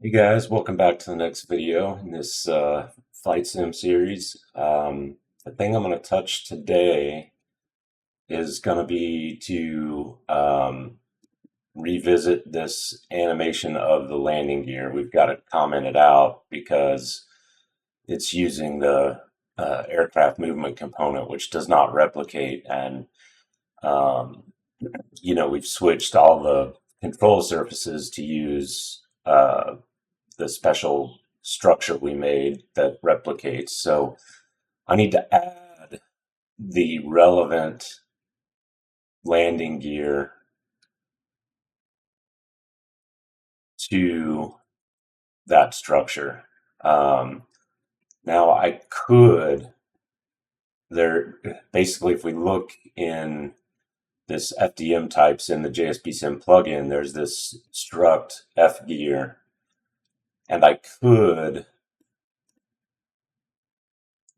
Hey guys, welcome back to the next video in this flight sim series. The thing I'm going to touch today is going to be to revisit this animation of the landing gear. We've got it commented out because it's using the aircraft movement component, which does not replicate. And, um, we've switched all the control surfaces to use the special structure we made that replicates. So I need to add the relevant landing gear to that structure. Um, Now I could there basically if we look in this FDM types in the JSP Sim plugin, there's this struct F gear, and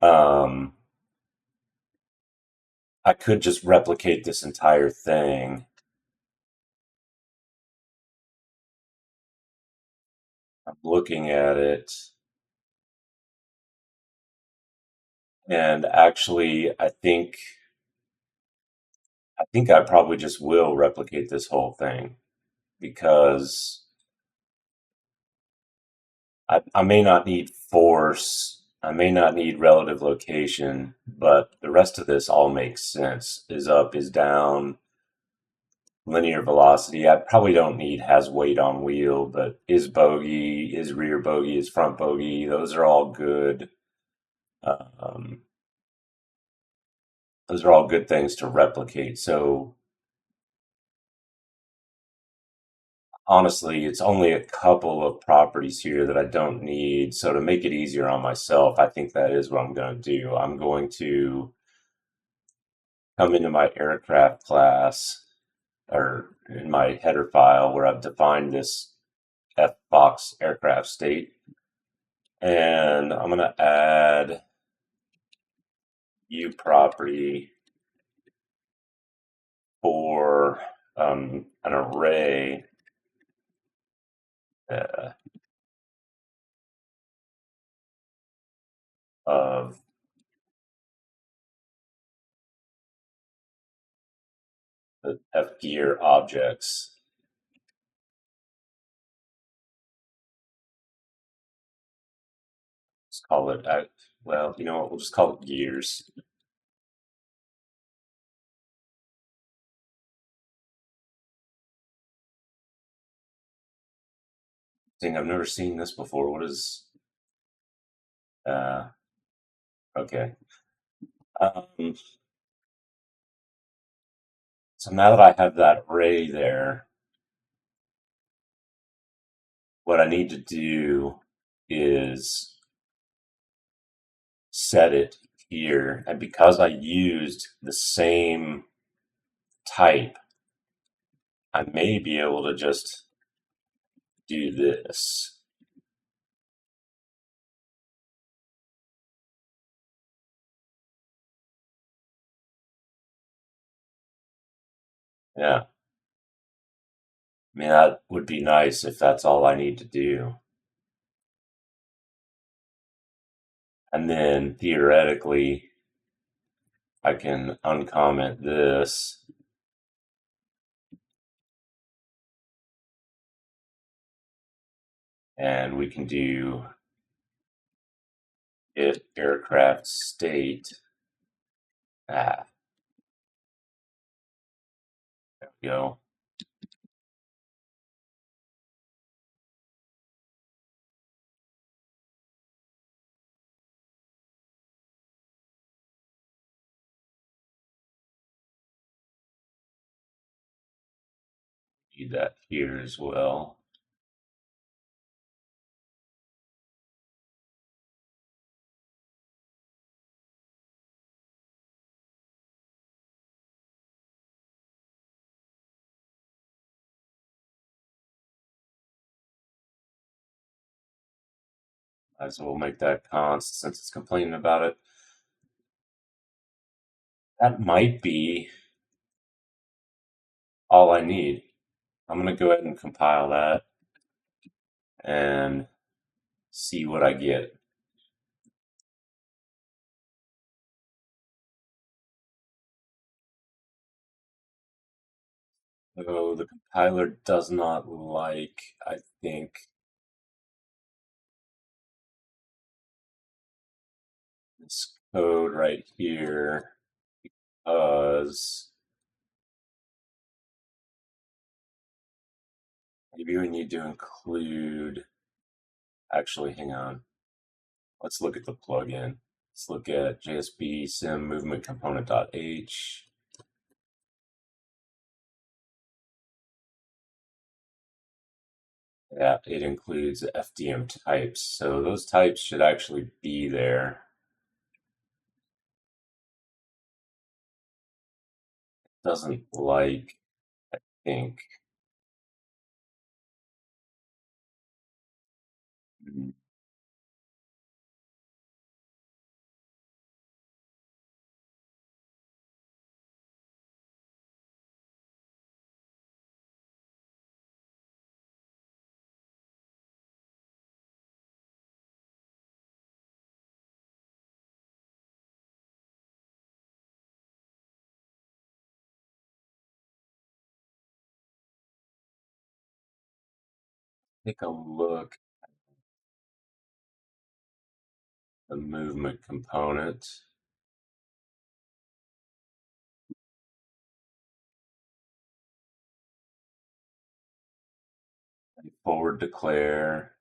um, I could just replicate this entire thing. I'm looking at it, and actually, I think I probably just will replicate this whole thing because I may not need force, I may not need relative location, but the rest of this all makes sense. Is up, is down, linear velocity. I probably don't need has weight on wheel, but is bogey, is rear bogey, is front bogey. Those are all good. Um, those are all good things to replicate. So honestly, it's only a couple of properties here that I don't need. So to make it easier on myself, I think that is what I'm going to do. I'm going to come into my aircraft class or in my header file where I've defined this FBox aircraft state. And I'm going to add U property for an array uh, of the F gear objects. Let's call it, well, you know what, we'll just call it gears. Thing I've never seen this before. What is, uh, okay. Um, so now that I have that array there, what I need to do is set it here. And because I used the same type, I may be able to just do this. Yeah. I mean, that would be nice if that's all I need to do. And then theoretically, I can uncomment this and we can do it aircraft state. There we go. Need that here as well. Might as well make that const since it's complaining about it. That might be all I need. I'm going to go ahead and compile that and see what I get. So the compiler does not like, I think, this code right here because maybe we need to include, actually, hang on. Let's look at the plugin. Let's look at JSB sim movement component.h. Yeah, it includes FDM types. So those types should actually be there. Doesn't like, I think. Hmm, Take a look at the movement component. Forward declare.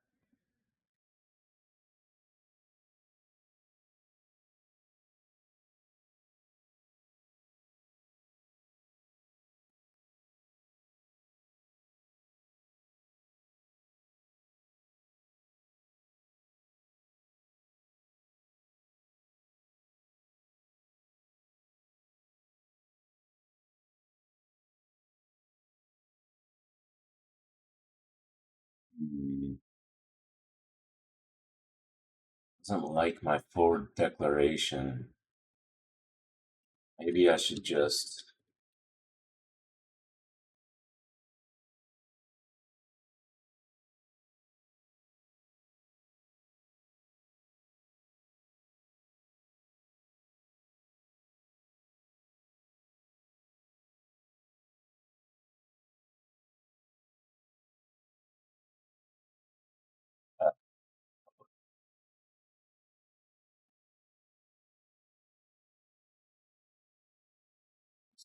Hmm, Doesn't like my forward declaration. Maybe I should just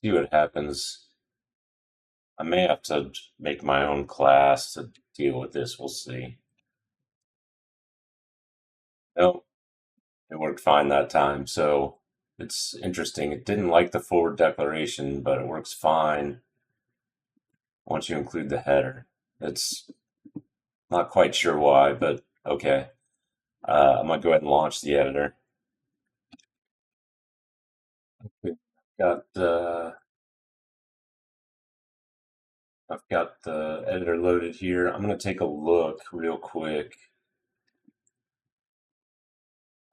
see what happens. I may have to make my own class to deal with this. We'll see. Nope, it worked fine that time. So it's interesting. It didn't like the forward declaration, but it works fine once you include the header. It's not quite sure why, but okay. I'm gonna go ahead and launch the editor. Got I've got the editor loaded here. I'm gonna take a look real quick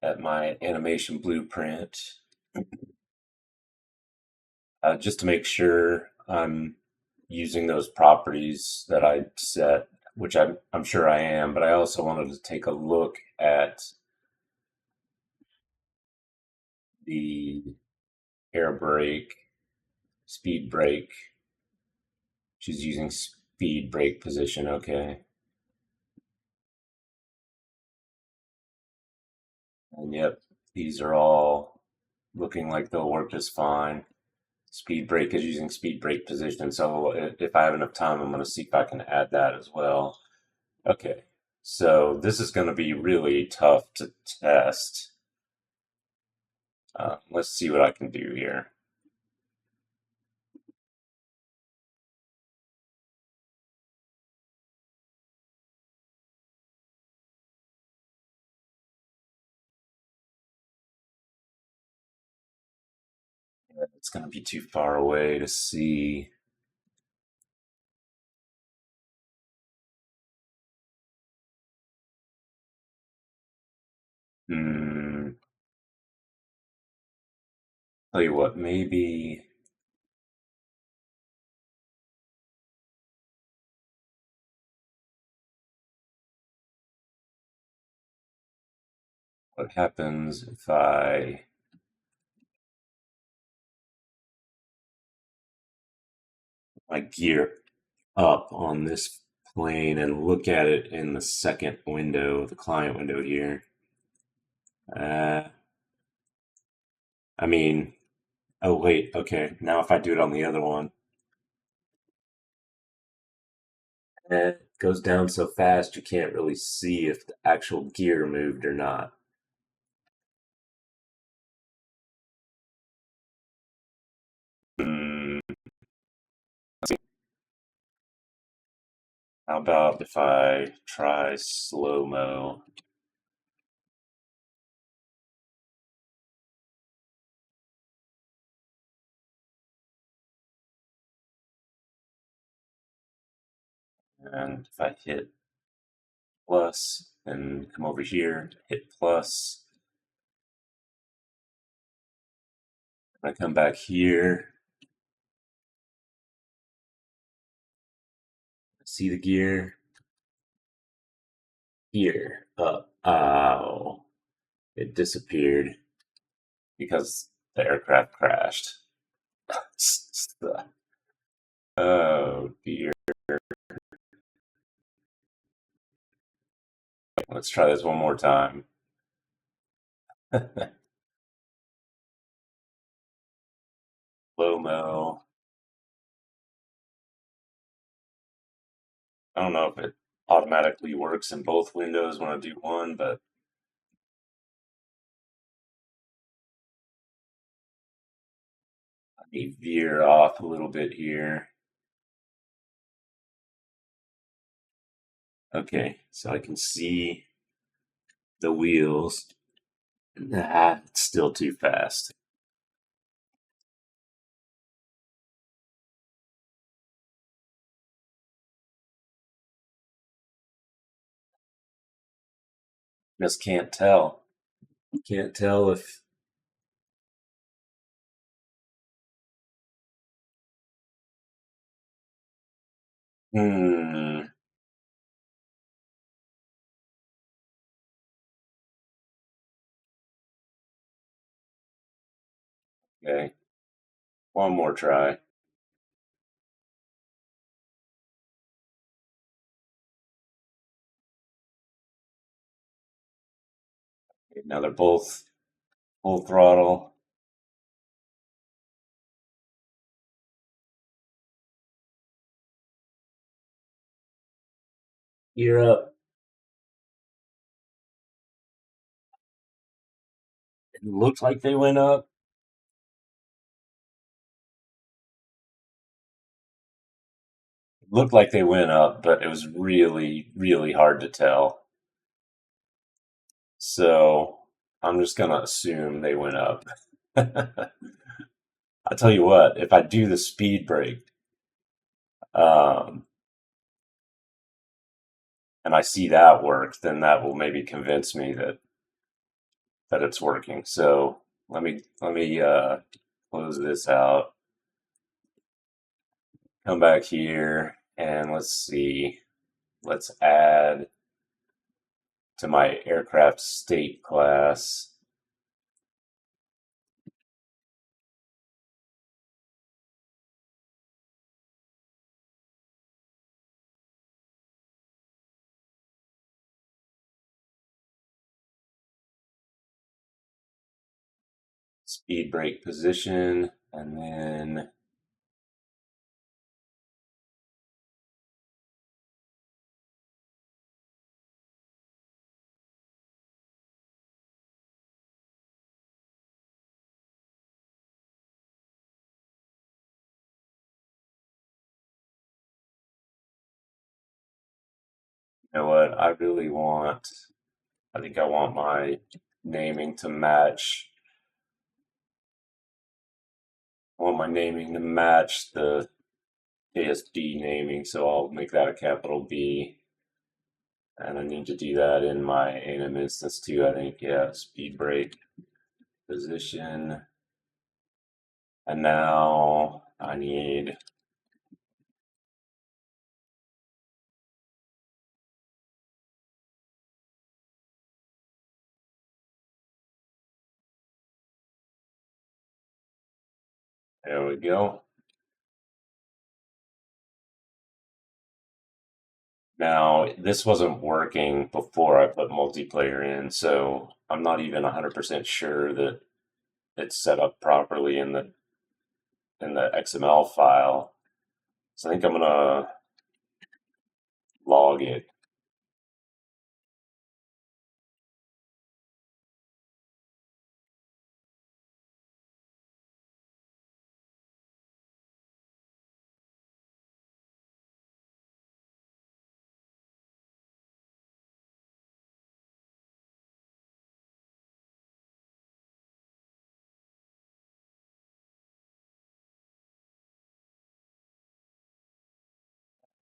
at my animation blueprint just to make sure I'm using those properties that I set, which I'm sure I am, but I also wanted to take a look at the air brake, speed brake. She's using speed brake position. Okay. And yep, these are all looking like they'll work just fine. Speed brake is using speed brake position. So if I have enough time, I'm going to see if I can add that as well. Okay. So this is going to be really tough to test. Let's see what I can do here. It's going to be too far away to see. Hmm. Tell you what, maybe. What happens if I gear up on this plane and look at it in the second window, the client window here? Uh, I mean, oh wait, okay. Now if I do it on the other one, it goes down so fast you can't really see if the actual gear moved or not. Hmm. How about if I try slow-mo? And if I hit plus and come over here, hit plus, and I come back here, see the gear, here, up, ow, it disappeared because the aircraft crashed. Oh dear. Let's try this one more time. Slow-mo. I don't know if it automatically works in both windows when I do one, but let me veer off a little bit here. Okay, so I can see the wheels. Nah, it's still too fast. Just can't tell. Can't tell if. Hmm. Okay, one more try. Okay, now they're both full throttle. Gear up. It looked like they went up. It looked like they went up, but it was really, really hard to tell. So I'm just gonna assume they went up. I tell you what, if I do the speed brake, um, and I see that work, then that will maybe convince me that it's working. So let me close this out, come back here, and let's see. Let's add to my aircraft state class. Speed brake position, and then you know what? I think I want my naming to match. I want my naming to match the ASD naming, so I'll make that a capital B. And I need to do that in my anim instance too, I think. Yeah, speed brake position. And now I need There we go. Now, this wasn't working before I put multiplayer in, so I'm not even 100% sure that it's set up properly in the XML file. So I think I'm gonna log it.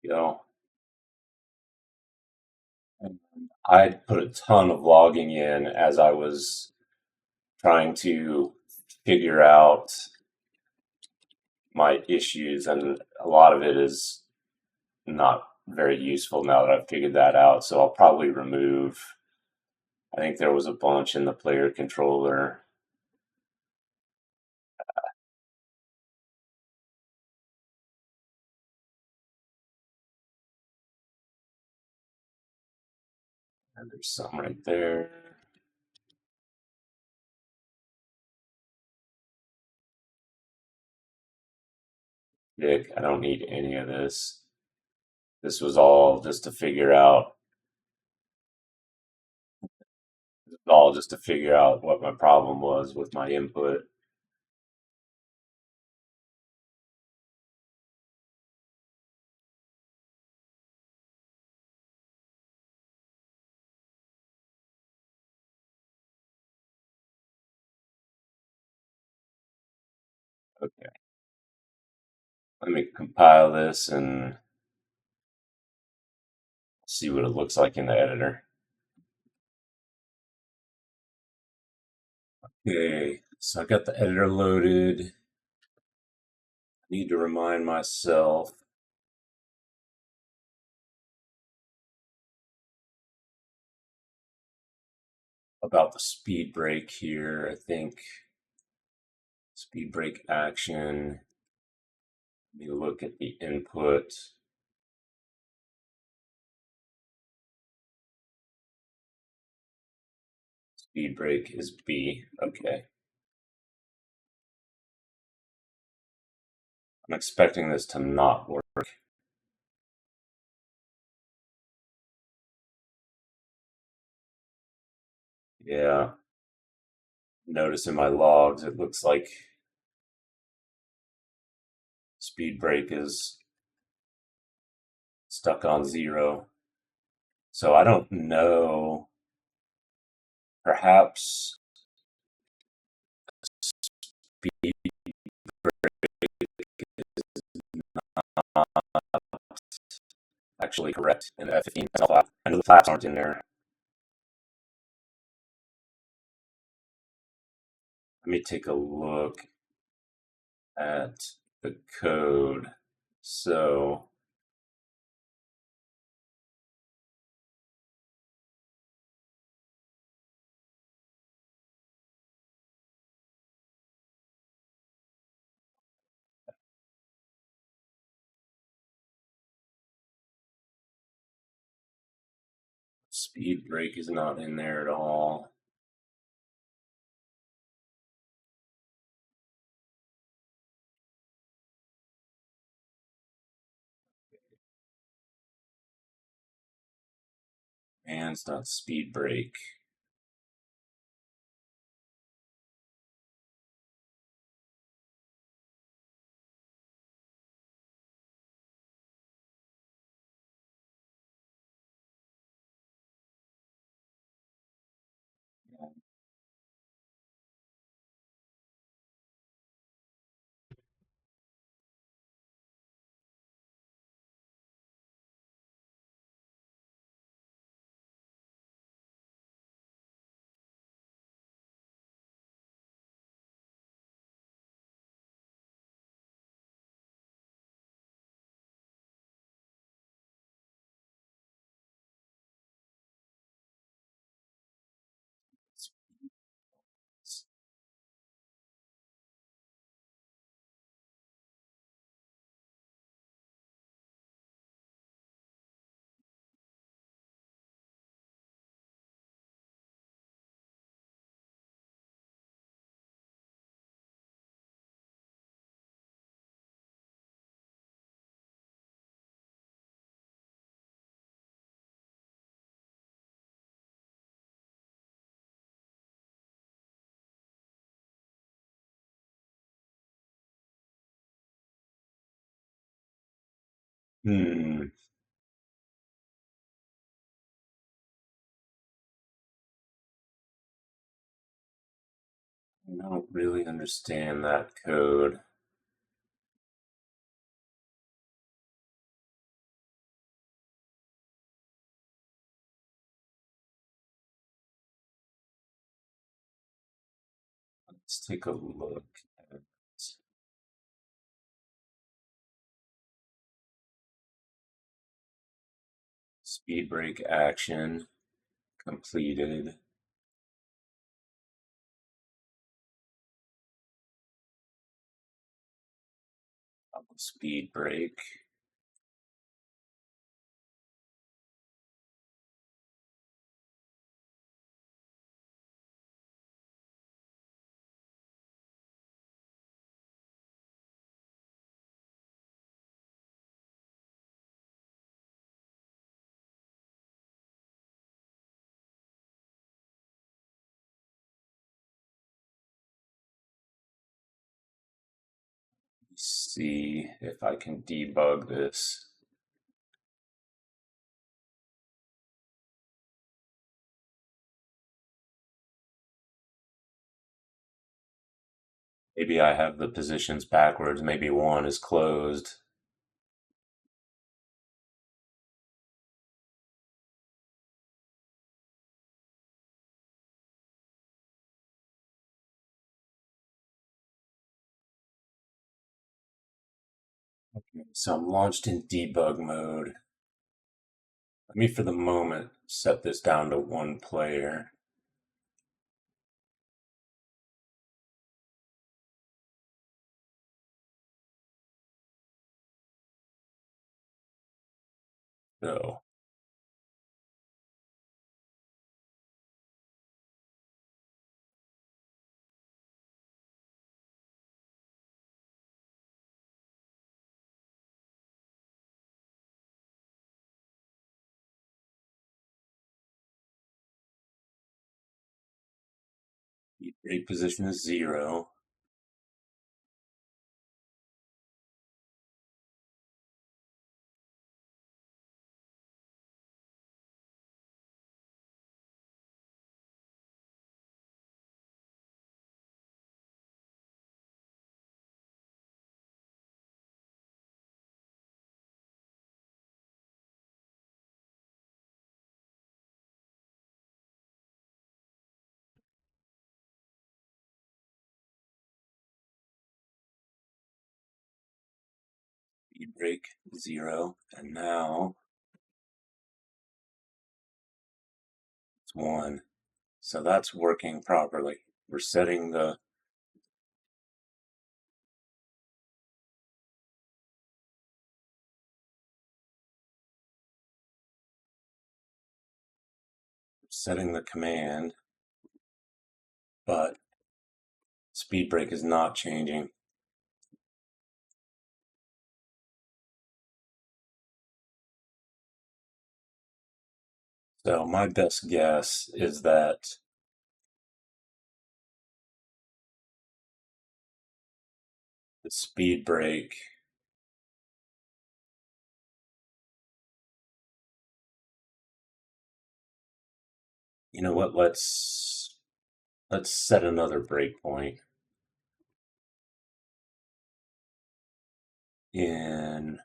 You know, I put a ton of logging in as I was trying to figure out my issues, and a lot of it is not very useful now that I've figured that out. So I'll probably remove. I think there was a bunch in the player controller. And there's some right there. Dick, I don't need any of this. This was all just to figure out. All just to figure out what my problem was with my input. Okay, let me compile this and see what it looks like in the editor. Okay, so I got the editor loaded. I need to remind myself about the speed brake here. I think speed brake action. Let me look at the input. Speed brake is B. Okay. I'm expecting this to not work. Yeah. Notice in my logs, it looks like speed brake is stuck on 0. So I don't know. Perhaps speed not actually correct in the F15 flap. I know the flaps aren't in there. Let me take a look at the code. So speed brake is not in there at all. And it's not speed brake. Hmm. I don't really understand that code. Let's take a look at speed brake action completed. Speed brake. See if I can debug this. Maybe I have the positions backwards. Maybe one is closed. Okay, so I'm launched in debug mode. Let me, for the moment, set this down to one player. So the brake position is 0. Speed brake 0. And now it's 1. So that's working properly. We're setting the command, but speed brake is not changing. So my best guess is that the speed brake, you know what, let's set another breakpoint in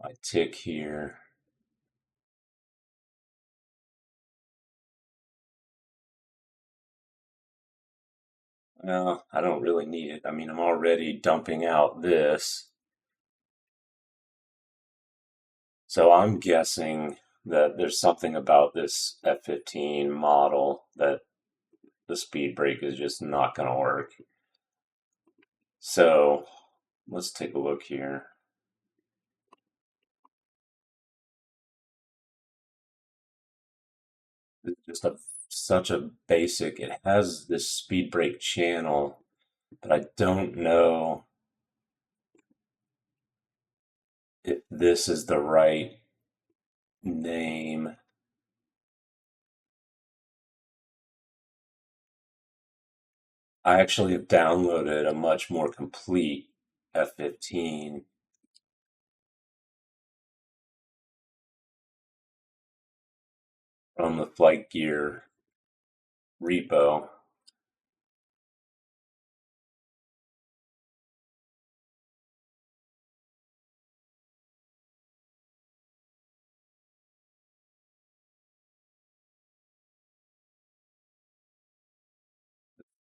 my tick here. Well, I don't really need it. I mean, I'm already dumping out this. So I'm guessing that there's something about this F15 model that the speed brake is just not going to work. So let's take a look here. It's just such a basic, it has this speed brake channel, but I don't know if this is the right name. I actually have downloaded a much more complete F15. from the flight gear repo.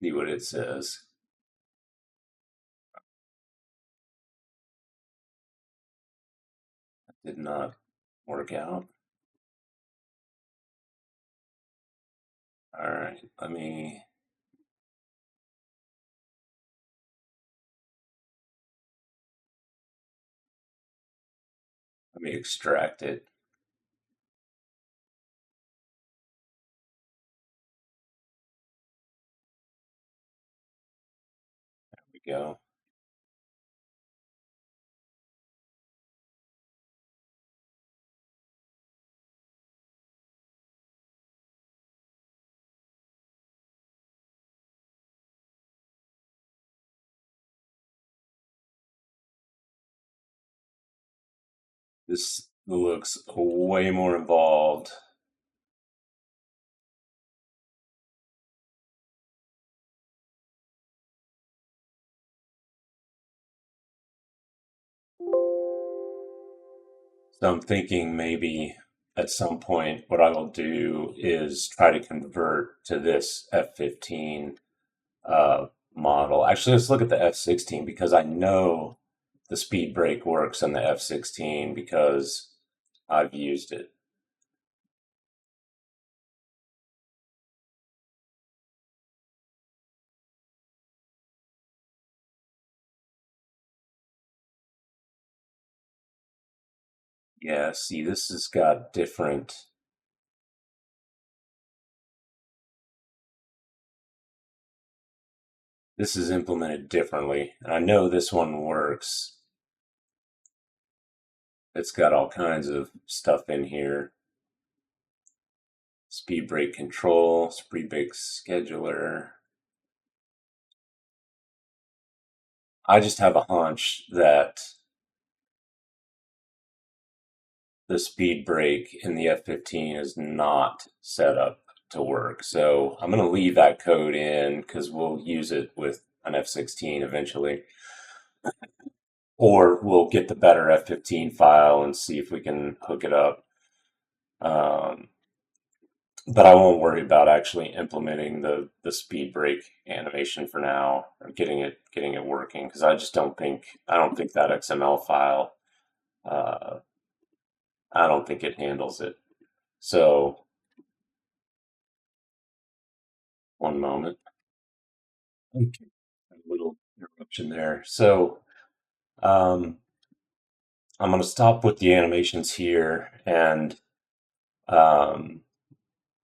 See what it says. Did not work out. All right, let me extract it. There we go. This looks way more involved. So I'm thinking maybe at some point what I will do is try to convert to this F15 model. Actually, let's look at the F16 because I know the speed brake works on the F16 because I've used it. Yeah, see, this has got different. This is implemented differently. And I know this one works. It's got all kinds of stuff in here. Speed brake control, speed brake scheduler. I just have a hunch that the speed brake in the F15 is not set up to work. So I'm going to leave that code in because we'll use it with an F16 eventually. Or we'll get the better F15 file and see if we can hook it up. Um, but I won't worry about actually implementing the speed brake animation for now, or getting it working because I don't think that XML file uh, I don't think it handles it. So one moment. Okay. A little interruption there. So um, I'm going to stop with the animations here, and um,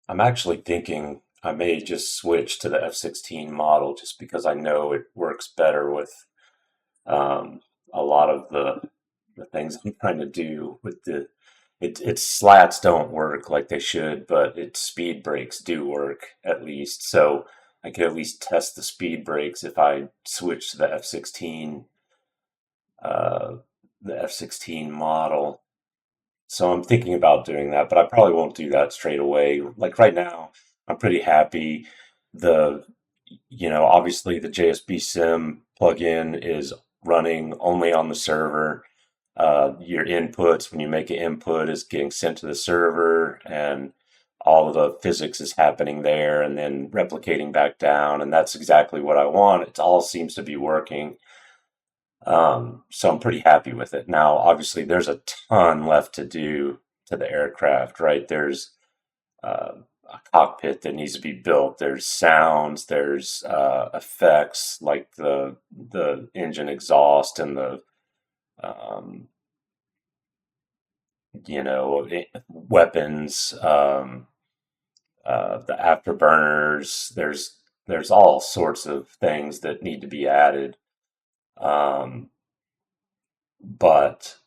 I'm actually thinking I may just switch to the F16 model just because I know it works better with um, a lot of the things I'm trying to do with its slats don't work like they should, but its speed brakes do work at least. So I could at least test the speed brakes if I switch to uh, the F16 model. So I'm thinking about doing that, but I probably won't do that straight away. Like right now, I'm pretty happy. The, obviously the JSB Sim plugin is running only on the server. Your inputs, when you make an input, is getting sent to the server, and all of the physics is happening there and then replicating back down. And that's exactly what I want. It all seems to be working. So I'm pretty happy with it. Now, obviously, there's a ton left to do to the aircraft, right? There's a cockpit that needs to be built. There's sounds. There's effects like the engine exhaust and the um, weapons, the afterburners. There's all sorts of things that need to be added. Um, but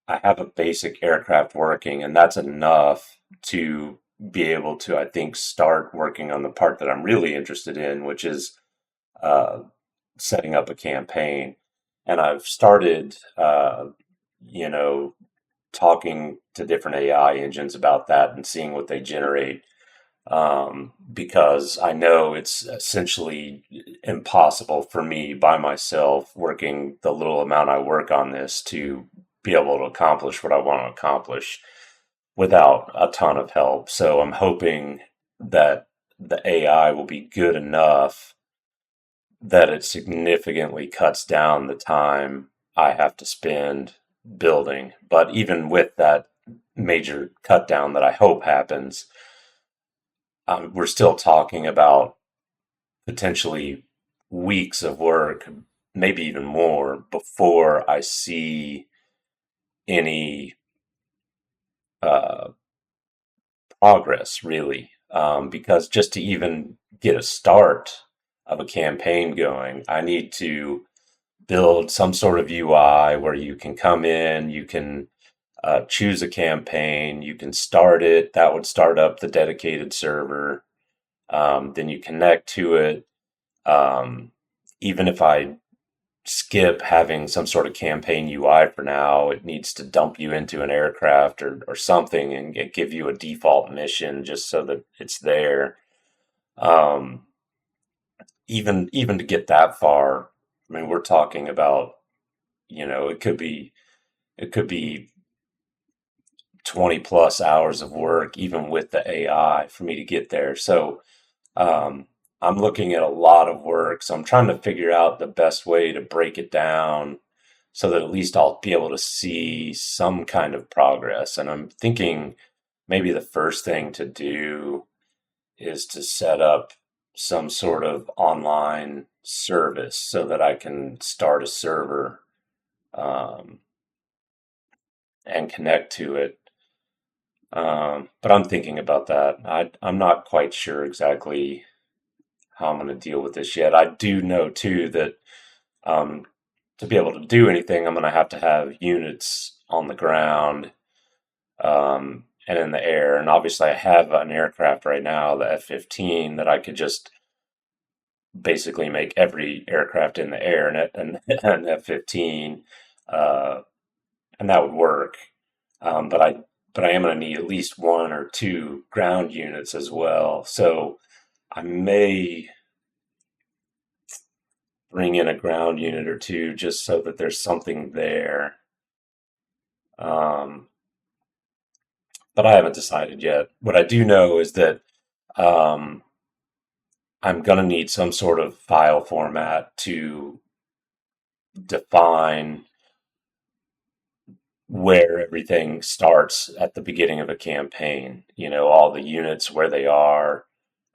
I have a basic aircraft working, and that's enough to be able to, I think, start working on the part that I'm really interested in, which is uh, setting up a campaign. And I've started, you know, talking to different AI engines about that and seeing what they generate, because I know it's essentially impossible for me by myself, working the little amount I work on this, to be able to accomplish what I want to accomplish without a ton of help. So I'm hoping that the AI will be good enough that it significantly cuts down the time I have to spend building. But even with that major cut down that I hope happens, we're still talking about potentially weeks of work, maybe even more, before I see any uh, progress, really. Because just to even get a start of a campaign going, I need to build some sort of UI where you can come in, you can choose a campaign, you can start it. That would start up the dedicated server. Then you connect to it. Um, Even if I skip having some sort of campaign UI for now, it needs to dump you into an aircraft or something and give you a default mission just so that it's there. Um, even to get that far, I mean, we're talking about, it could be 20 plus hours of work, even with the AI, for me to get there. So um, I'm looking at a lot of work. So I'm trying to figure out the best way to break it down so that at least I'll be able to see some kind of progress. And I'm thinking maybe the first thing to do is to set up some sort of online service so that I can start a server, um, and connect to it. But I'm thinking about that. I'm not quite sure exactly how I'm going to deal with this yet. I do know too that, um, to be able to do anything, I'm going to have units on the ground, and in the air. And obviously, I have an aircraft right now, the F-15, that I could just basically make every aircraft in the air an F-15, uh, and that would work. Um, but I but I am going to need at least one or two ground units as well. So I may bring in a ground unit or two just so that there's something there. Um, but I haven't decided yet. What I do know is that, um, I'm going to need some sort of file format to define where everything starts at the beginning of a campaign. All the units, where they are,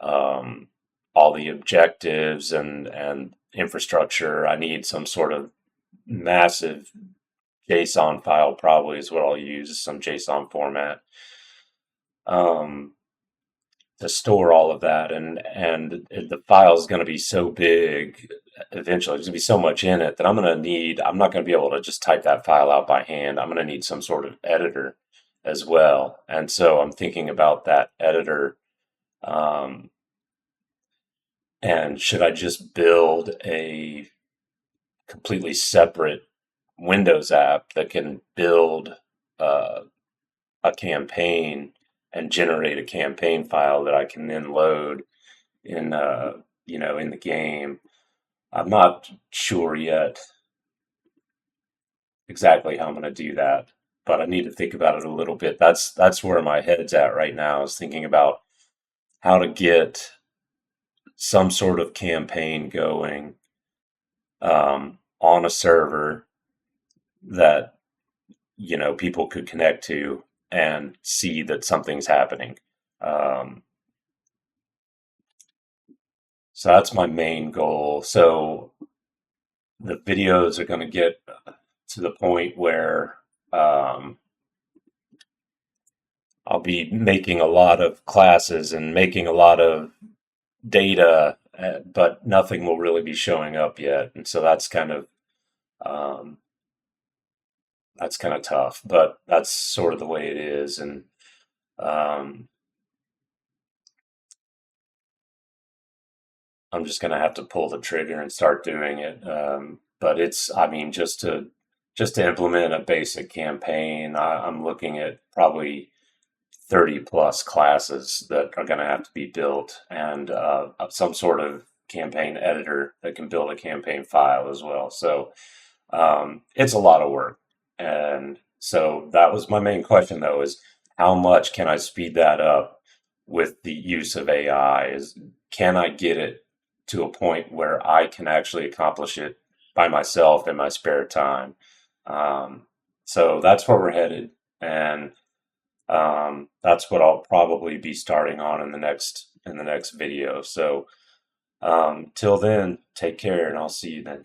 um, all the objectives and infrastructure. I need some sort of massive JSON file, probably is what I'll use, some JSON format, um, to store all of that. And the file is going to be so big eventually. There's going to be so much in it that I'm not going to be able to just type that file out by hand. I'm going to need some sort of editor as well. And so I'm thinking about that editor. Um, and should I just build a completely separate Windows app that can build uh, a campaign and generate a campaign file that I can then load in, in the game? I'm not sure yet exactly how I'm going to do that, but I need to think about it a little bit. That's where my head's at right now, is thinking about how to get some sort of campaign going, on a server that, people could connect to and see that something's happening. Um, so that's my main goal. So the videos are going to get to the point where, um, I'll be making a lot of classes and making a lot of data, but nothing will really be showing up yet. And so um, that's kind of tough, but that's sort of the way it is. And um, I'm just going to have to pull the trigger and start doing it. But I mean, just to just to implement a basic campaign, I'm looking at probably 30 plus classes that are going to have to be built, and some sort of campaign editor that can build a campaign file as well. So it's a lot of work. And so that was my main question, though, is how much can I speed that up with the use of AI? Is can I get it to a point where I can actually accomplish it by myself in my spare time? Um, so that's where we're headed, and that's what I'll probably be starting on in the next video. So till then, take care, and I'll see you then.